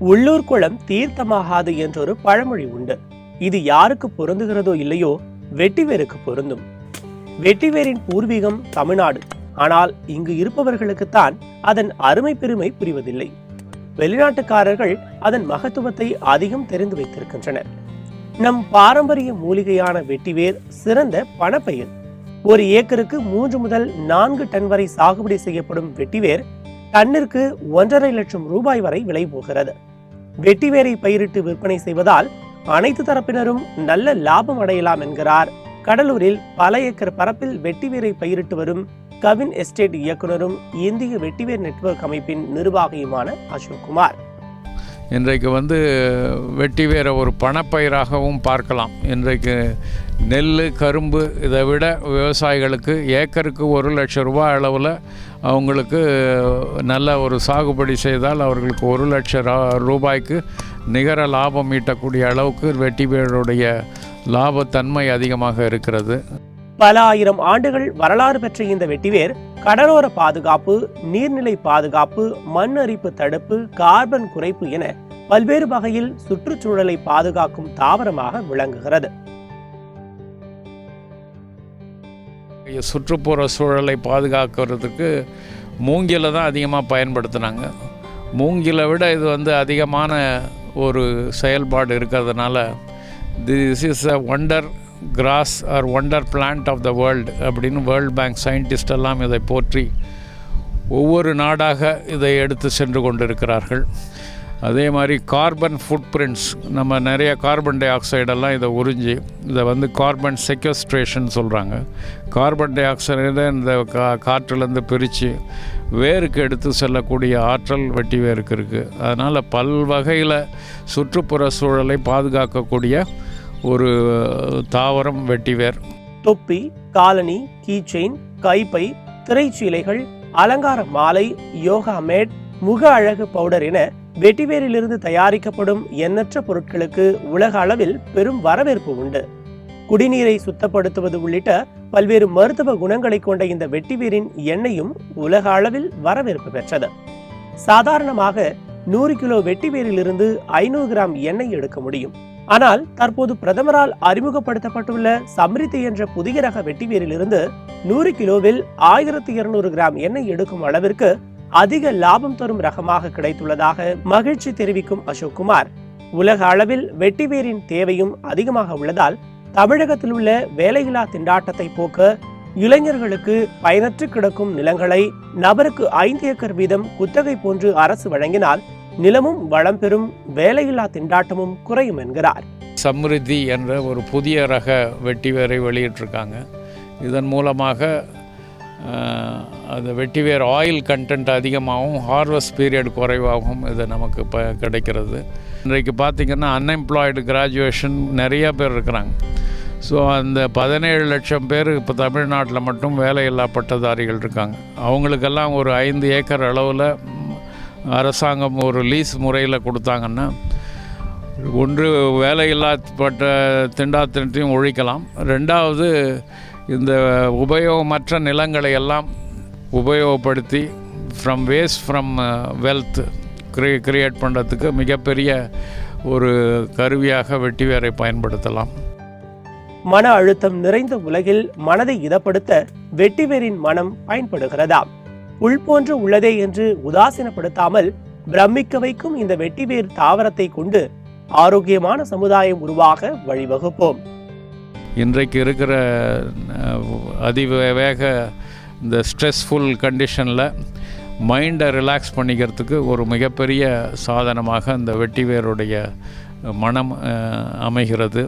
உள்ளூர் குளம் தீர்த்தமாகாது என்றொரு பழமொழி உண்டு. இது யாருக்கு பொருந்துகிறதோ இல்லையோ வெட்டிவேருக்கு பொருந்தும். வெட்டிவேரின் பூர்வீகம் தமிழ்நாடு. ஆனால் இங்கு இருப்பவர்களுக்குத்தான் அதன் அருமை பெருமை புரிவதில்லை. வெளிநாட்டுக்காரர்கள் அதன் மகத்துவத்தை அதிகம் தெரிந்து வைத்திருக்கின்றனர். நம் பாரம்பரிய மூலிகையான வெட்டிவேர் சிறந்த பணப்பயிர். ஒரு ஏக்கருக்கு 3 முதல் 4 டன் வரை சாகுபடி செய்யப்படும் வெட்டிவேர் டன்னிற்கு 1.5 லட்சம் ரூபாய் வரை விலை போகிறது. வெட்டிவேரை பயிரிட்டு விற்பனை செய்வதால் அனைத்து தரப்பினரும் நல்ல லாபம் அடையலாம் என்கிறார் கடலூரில் பல ஏக்கர் பரப்பில் வெட்டிவேரை பயிரிட்டு வரும் கவின் எஸ்டேட் இயக்குனரும் இந்திய வெட்டிவேர் நெட்வொர்க் அமைப்பின் நிர்வாகியுமான அசோக் குமார். இன்றைக்கு வெட்டிவேரை ஒரு பணப்பயிராகவும் பார்க்கலாம். இன்றைக்கு நெல், கரும்பு இதை விட விவசாயிகளுக்கு ஏக்கருக்கு 1 லட்சம் ரூபாய் அளவில் அவங்களுக்கு நல்ல ஒரு சாகுபடி செய்தால் அவர்களுக்கு 1 லட்சம் ரூபாய்க்கு நிகர லாபம் ஈட்டக்கூடிய அளவுக்கு வெட்டிவேருடைய லாபத்தன்மை அதிகமாக இருக்கிறது. பல ஆயிரம் ஆண்டுகள் வரலாறு பெற்ற இந்த வெட்டிவேர் கடலோர பாதுகாப்பு, நீர்நிலை பாதுகாப்பு, மண் அரிப்பு தடுப்பு, கார்பன் குறைப்பு என பல்வேறு வகையில் சுற்றுச்சூழலை பாதுகாக்கும் தாவரமாக விளங்குகிறது. சுற்றுப்புற சூழலை பாதுகாக்கிறதுக்கு மூங்கிலை தான் அதிகமாக பயன்படுத்தினாங்க. மூங்கிலை விட இது அதிகமான ஒரு செயல்பாடு இருக்கிறதுனால this is a wonder grass or wonder plant of the world அப்படின்னு வேர்ல்ட் பேங்க் சயின்டிஸ்ட் எல்லாம் இதை போற்றி ஒவ்வொரு நாடாக இதை எடுத்து சென்று கொண்டிருக்கிறார்கள். அதே மாதிரி கார்பன் ஃபுட் பிரிண்ட்ஸ், நம்ம நிறைய கார்பன் டை ஆக்சைடெல்லாம் இதை உறிஞ்சி இதை கார்பன் செக்வஸ்ட்ரேஷன் சொல்கிறாங்க. கார்பன் டை ஆக்சைடை இந்த காற்றிலேருந்து பிரித்து வேருக்கு எடுத்து செல்லக்கூடிய ஆற்றல் வெட்டிவேருக்கு இருக்குது. அதனால் பல்வகையில் சுற்றுப்புற சூழலை பாதுகாக்கக்கூடிய ஒரு தாவரம் வெட்டிவேர். தொப்பி, காலனி, கீச்செயின், கைப்பை, திரைச்சீலைகள், அலங்கார மாலை, யோகா மேட், முக அழகு பவுடர் என வெட்டிவேரிலிருந்து தயாரிக்கப்படும் எண்ணற்ற பொருட்களுக்கு உலக அளவில் பெரும் வரவேற்பு உண்டு. குடிநீரை சுத்தப்படுத்துவது உள்ளிட்ட பல்வேறு மருத்துவ குணங்களை கொண்ட இந்த வெட்டிவேரின் எண்ணெயும் உலக அளவில் வரவேற்பு பெற்றது. சாதாரணமாக 100 கிலோ வெட்டிவேரிலிருந்து 500 கிராம் எண்ணெய் எடுக்க முடியும். ஆனால் தற்போது பிரதமரால் அறிமுகப்படுத்தப்பட்டுள்ள சம்ரித்தி என்ற புதிய ரக வெட்டிவேரிலிருந்து 100 கிலோவில் 1200 கிராம் எண்ணெய் எடுக்கும் அளவிற்கு அதிக லாபம் தரும் ரகமாக கிடைத்துள்ளதாக மகிழ்ச்சி தெரிவிக்கும் அசோக் குமார், உலக அளவில் வெட்டிவேரின் தேவையும் அதிகமாக உள்ளதால் தமிழகத்தில் உள்ள வேலையில்லா திண்டாட்டத்தை போக்க இளைஞர்களுக்கு பயனற்று கிடக்கும் நிலங்களை நபருக்கு 5 ஏக்கர் வீதம் குத்தகை போன்று அரசு வழங்கினால் நிலமும் வளம் பெறும், வேலையில்லா திண்டாட்டமும் குறையும் என்கிறார். சம்ரித்தி என்ற ஒரு புதிய ரக வெட்டிவேரை வெளியிட்டிருக்காங்க. இதன் மூலமாக அந்த வெட்டிவேர் ஆயில் கண்டென்ட் அதிகமாகவும் ஹார்வெஸ்ட் பீரியட் குறைவாகவும் இது நமக்கு கிடைக்கிறது. இன்றைக்கு பார்த்திங்கன்னா அன்எம்ப்ளாய்டு கிராஜுவேஷன் நிறையா பேர் இருக்கிறாங்க. ஸோ அந்த 17 லட்சம் பேர் இப்போ தமிழ்நாட்டில் மட்டும் வேலையில்லா பட்டதாரிகள் இருக்காங்க. அவங்களுக்கெல்லாம் ஒரு 5 ஏக்கர் அளவில் அரசாங்கம் ஒரு லீஸ் முறையில் கொடுத்தாங்கன்னா ஒன்று வேலையில்லாப்பட்ட திண்டாட்டத்தையும் ஒழிக்கலாம். ரெண்டாவது இந்த உபயோகமற்ற நிலங்களை எல்லாம் உபயோகப்படுத்தி from waste from wealth create பண்ணுறதுக்கு மிகப்பெரிய ஒரு கருவியாக வெட்டிவேரை பயன்படுத்தலாம். மன அழுத்தம் நிறைந்த உலகில் மனதை இதப்படுத்த வெட்டிவேரின் மனம் பயன்படுகிறதாம். உள் போன்று உள்ளதே என்று உதாசீனப்படுத்தாமல் பிரமிக்க வைக்கும் இந்த வெட்டிவேர் தாவரத்தை கொண்டு ஆரோக்கியமான சமுதாயம் உருவாக வழிவகுப்போம். இன்றைக்கு இருக்கிற அதிவேக இந்த ஸ்ட்ரெஸ்ஃபுல் கண்டிஷனில் மைண்டை ரிலாக்ஸ் பண்ணிக்கிறதுக்கு ஒரு மிகப்பெரிய சாதனமாக இந்த வெட்டிவேருடைய மனம் அமைகிறது.